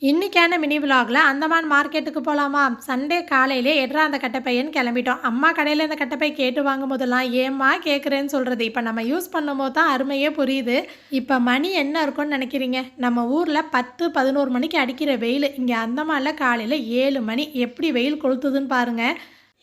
இன்னைக்கான மினி விலாகில் அந்தமான் மார்க்கெட்டுக்கு போகலாமா? சண்டே காலையிலே எட்ரா அந்த கட்டைப்பையன்னு கிளம்பிட்டோம். அம்மா கடையில் இந்த கட்டைப்பை கேட்டு வாங்கும் போதெல்லாம் ஏம்மா கேட்குறேன்னு சொல்கிறது. இப்போ நம்ம யூஸ் பண்ணும்போது தான் அருமையே புரியுது. இப்போ மணி என்ன இருக்கும்னு நினைக்கிறீங்க? நம்ம ஊரில் 10-11 மணிக்கு அடிக்கிற வெயில் இங்கே அந்தமானில் காலையில் 7 மணி எப்படி வெயில் கொளுத்துதுன்னு பாருங்கள்.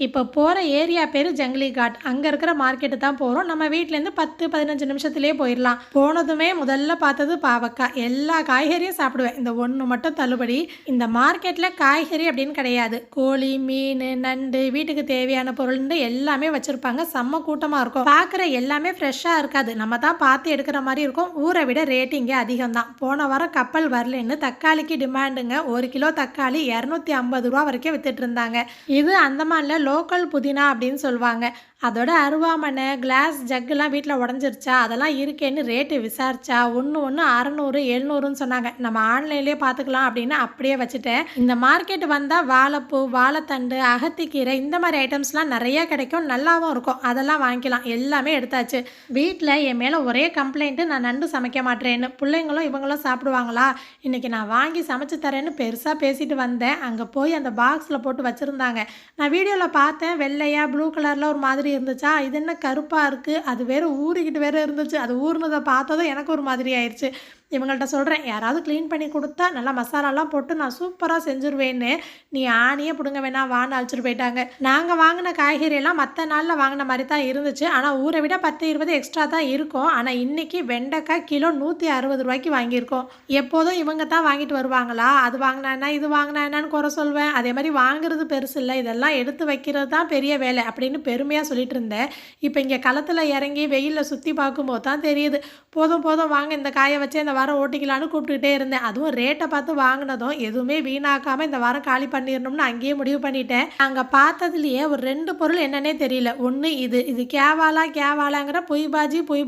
இப்போ போகிற ஏரியா பேர் ஜங்லி காட். அங்கே இருக்கிற மார்க்கெட்டு தான் போகிறோம். நம்ம வீட்டிலேருந்து 10-15 நிமிஷத்துலேயே போயிடலாம். போனதுமே முதல்ல பார்த்தது பாவக்காய். எல்லா காய்கறியும் சாப்பிடுவேன், இந்த ஒன்று மட்டும் தள்ளுபடி. இந்த மார்க்கெட்டில் காய்கறி அப்படின்னு கிடையாது, கோழி, மீன், நண்டு, வீட்டுக்கு தேவையான பொருள்னு எல்லாமே வச்சுருப்பாங்க. செம்ம கூட்டமாக இருக்கும். பார்க்குற எல்லாமே ஃப்ரெஷ்ஷாக இருக்காது, நம்ம தான் பார்த்து எடுக்கிற மாதிரி இருக்கும். ஊரை விட ரேட்டு இங்கே அதிகம் தான். போன வாரம் கப்பல் வரலன்னு தக்காளிக்கு டிமாண்டுங்க. 1 கிலோ தக்காளி 250 ரூபா வரைக்கும் வித்துட்டு இருந்தாங்க. இது அந்தமானில் லோக்கல் புதினா அப்படின்னு சொல்லுவாங்க. அதோட அருவாமனை, கிளாஸ் ஜக்குலாம் வீட்டில் உடஞ்சிருச்சா அதெல்லாம் இருக்கேன்னு ரேட்டு விசாரிச்சா ஒன்று 600-700ன்னு சொன்னாங்க. நம்ம ஆன்லைன்லேயே பார்த்துக்கலாம் அப்படின்னு அப்படியே வச்சுட்டேன். இந்த மார்க்கெட் வந்தால் வாழைப்பூ, வாழைத்தண்டு, அகத்திக்கீரை இந்த மாதிரி ஐட்டம்ஸ்லாம் நிறைய கிடைக்கும், நல்லாவும் இருக்கும். அதெல்லாம் வாங்கிக்கலாம். எல்லாமே எடுத்தாச்சு. வீட்டில் என் மேலே ஒரே கம்ப்ளைண்ட்டு, நான் நண்டு சமைக்க மாட்டேன்னு. பிள்ளைங்களும் இவங்களும் சாப்பிடுவாங்களா, இன்றைக்கி நான் வாங்கி சமைச்சு தரேன்னு பெருசாக பேசிட்டு வந்தேன். அங்கே போய் அந்த பாக்ஸில் போட்டு வச்சுருந்தாங்க. நான் வீடியோவில் பார்த்தேன், வெள்ளையாக ப்ளூ கலரில் ஒரு மாதிரி இருந்துச்சா, இது என்ன கருப்பாக இருக்குது, அது வேறு ஊறிக்கிட்டு வேறு இருந்துச்சு. அது ஊறினதை பார்த்ததும் எனக்கு ஒரு மாதிரி ஆயிடுச்சு. இவங்கள்ட்ட சொல்கிறேன், யாராவது க்ளீன் பண்ணி கொடுத்தா நல்லா மசாலாலாம் போட்டு நான் சூப்பராக செஞ்சுருவேன்னு. நீ ஆணியே பிடுங்க வேணாம் வான்னு அழைச்சிட்டு போயிட்டாங்க. நாங்கள் வாங்கின காய்கறியெல்லாம் மற்ற நாளில் வாங்கின மாதிரி தான் இருந்துச்சு. ஆனால் ஊரை விட 10-20 எக்ஸ்ட்ரா தான் இருக்கும். ஆனால் இன்றைக்கி வெண்டைக்காய் கிலோ 160 ரூபாய்க்கு வாங்கியிருக்கோம். எப்போதும் இவங்க தான் வாங்கிட்டு வருவாங்களா, அது வாங்கினா இது வாங்கினா என்னன்னு குறை சொல்வேன். அதே மாதிரி வாங்குறது பெருசு இல்லை, இதெல்லாம் எடுத்து வைக்கிறது தான் பெரிய வேலை அப்படின்னு பெருமையாக சொல்லிட்டு இருந்தேன். இப்போ இங்கே களத்தில் இறங்கி வெயிலில் சுற்றி பார்க்கும்போது தான் தெரியுது, போதும் போதும் வாங்க இந்த காயை வச்சு இந்த வாரம் ஓட்டிக்கலான்னு கூப்பிட்டுக்கிட்டே இருந்தேன். அதுவும் ரேட்டை பார்த்து வாங்கினதும் எதுவுமே வீணாக்காமல் இந்த வாரம் காலி பண்ணிடணும்னு அங்கேயே முடிவு பண்ணிட்டேன். அங்கே பார்த்ததுலேயே ஒரு 2 பொருள் என்னன்னே தெரியல. ஒன்று இது கேவாலாங்கிற பொய்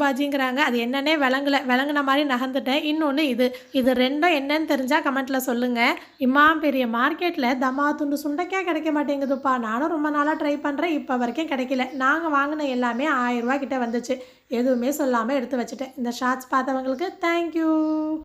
பாஜிங்கிறாங்க, அது என்னன்னே விளங்குன மாதிரி நகர்ந்துட்டேன். இன்னொன்று இது ரெண்டும் என்னன்னு தெரிஞ்சால் கமெண்ட்டில் சொல்லுங்கள். பெரிய மார்க்கெட்டில் தமா துண்டு சுண்டைக்காய் கிடைக்க மாட்டேங்குதுப்பா. நானும் ரொம்ப நாளாக ட்ரை பண்ணுறேன், இப்போ வரைக்கும் கிடைக்கல. நாங்கள் வாங்கின எல்லாமே 1000 ரூபா கிட்ட வந்துச்சு. எதுவுமே சொல்லாமல் எடுத்து வச்சுட்டேன். இந்த ஷார்ட்ஸ் பார்த்தவங்களுக்கு தேங்க்யூ.